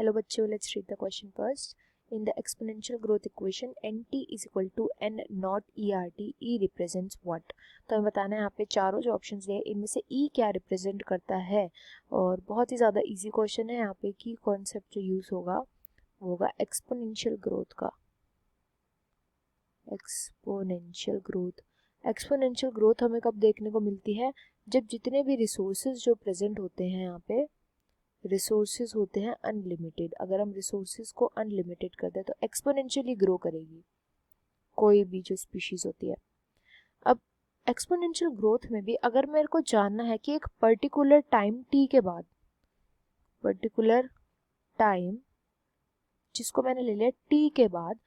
Hello बच्चों, let's read the question first. In the exponential growth equation, nt is equal to n not ert, e represents what? तो हमें बताना है यहाँ पे चारों जो ऑप्शंस दिए इनमें से e क्या रिप्रेजेंट करता है, और बहुत ही ज़्यादा इजी क्वेश्चन है। यहाँ पे की कॉन्सेप्ट जो यूज़ होगा वो होगा एक्सपोनेंशियल ग्रोथ का। एक्सपोनेंशियल ग्रोथ हमें कब देखने को मिलती है? जब जितने भी रिसोर्सेज जो प्रेजेंट होते हैं यहाँ पे रिसोर्सेज होते हैं अनलिमिटेड। अगर हम रिसोर्सेज को अनलिमिटेड कर दें तो एक्सपोनेंशियली ग्रो करेगी कोई भी जो स्पीशीज होती है। अब एक्सपोनेंशियल ग्रोथ में भी अगर मेरे को जानना है कि एक पर्टिकुलर टाइम टी के बाद, पर्टिकुलर टाइम जिसको मैंने ले लिया टी के बाद,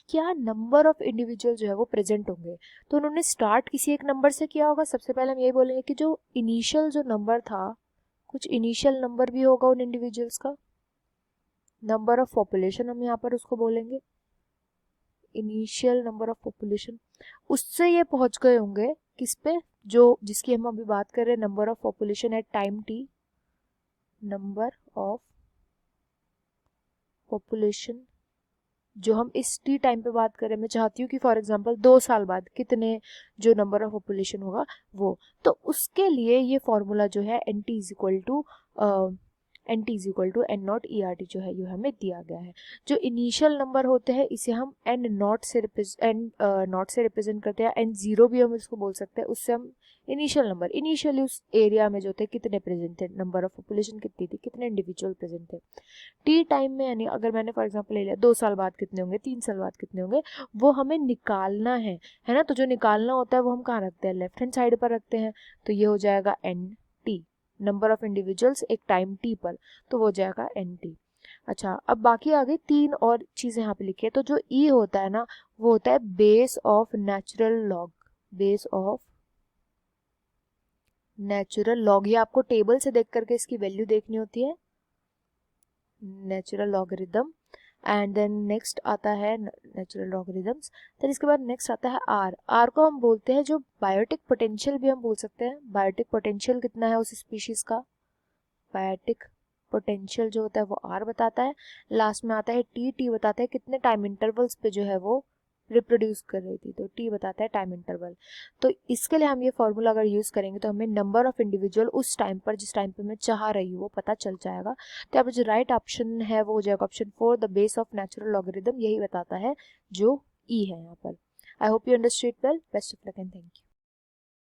क्या नंबर ऑफ इंडिविजुअल जो है वो प्रेजेंट होंगे, तो उन्होंने स्टार्ट किसी एक नंबर से किया होगा। सबसे पहले हम यही बोलेंगे कि जो इनिशियल जो नंबर था, कुछ इनिशियल नंबर भी होगा उन इंडिविजुअल्स का। नंबर ऑफ पॉपुलेशन हम यहाँ पर उसको बोलेंगे, इनिशियल नंबर ऑफ पॉपुलेशन। उससे ये पहुंच गए होंगे किस पे, जो जिसकी हम अभी बात कर रहे हैं, number of population at time T. Number of population जो हम इस टी टाइम पे बात करें, मैं चाहती हूँ कि फॉर एग्जांपल 2 साल बाद कितने जो नंबर ऑफ पॉपुलेशन होगा वो, तो उसके लिए ये फॉर्मूला जो है N T is equal to N naught E R T जो है ये हमें दिया गया है। जो इनिशियल नंबर होते हैं इसे हम एन नॉट से रिप्रेजेंट करते हैं, एन जीरो भी हम इसको बोल सकते हैं। उससे हम इनिशियल नंबर, इनिशियली उस एरिया में जो थे कितने प्रेजेंट थे, नंबर ऑफ पॉपुलेशन कितनी थी, कितने इंडिविजुअल प्रेजेंट थे टी टाइम में। यानी अगर मैंने फॉर एग्जांपल ले लिया 2 साल बाद कितने होंगे, 3 साल बाद कितने होंगे, वो हमें निकालना है ना। तो जो निकालना होता है वो हम कहाँ रखते हैं, लेफ्ट हैंड साइड पर रखते हैं। तो ये हो जाएगा N T, number of individuals एक टाइम टी पर, तो वो हो जाएगा एन टी। अच्छा, अब बाकी आ गई 3 और चीजें यहाँ पे लिखी है। तो जो ई होता है ना वो होता है base of natural log, base of natural log. ये आपको टेबल से देख करके इसकी वैल्यू देखनी होती है, natural logarithm. And then next आता है नेचुरल लॉगरिदम्स। देन इसके बाद नेक्स्ट आता है आर। आर को हम बोलते हैं जो बायोटिक पोटेंशियल भी हम बोल सकते हैं। बायोटिक पोटेंशियल कितना है उस स्पीशीज का, बायोटिक पोटेंशियल जो होता है वो आर बताता है। लास्ट में आता है टी, टी बताता है कितने टाइम इंटरवल्स पे जो है वो रिप्रोड्यूस कर रही थी, तो टी बताता है टाइम इंटरवल। तो इसके लिए हम ये फॉर्मूला अगर यूज करेंगे तो हमें नंबर ऑफ इंडिविजुअल उस टाइम पर जिस टाइम पे मैं चाह रही हूँ वो पता चल जाएगा। तो यहाँ पर जो राइट ऑप्शन है वो हो जाएगा option 4, the base of natural logarithm. यही बताता है जो ई है यहाँ पर। I hope you understood well. Best of luck and thank you.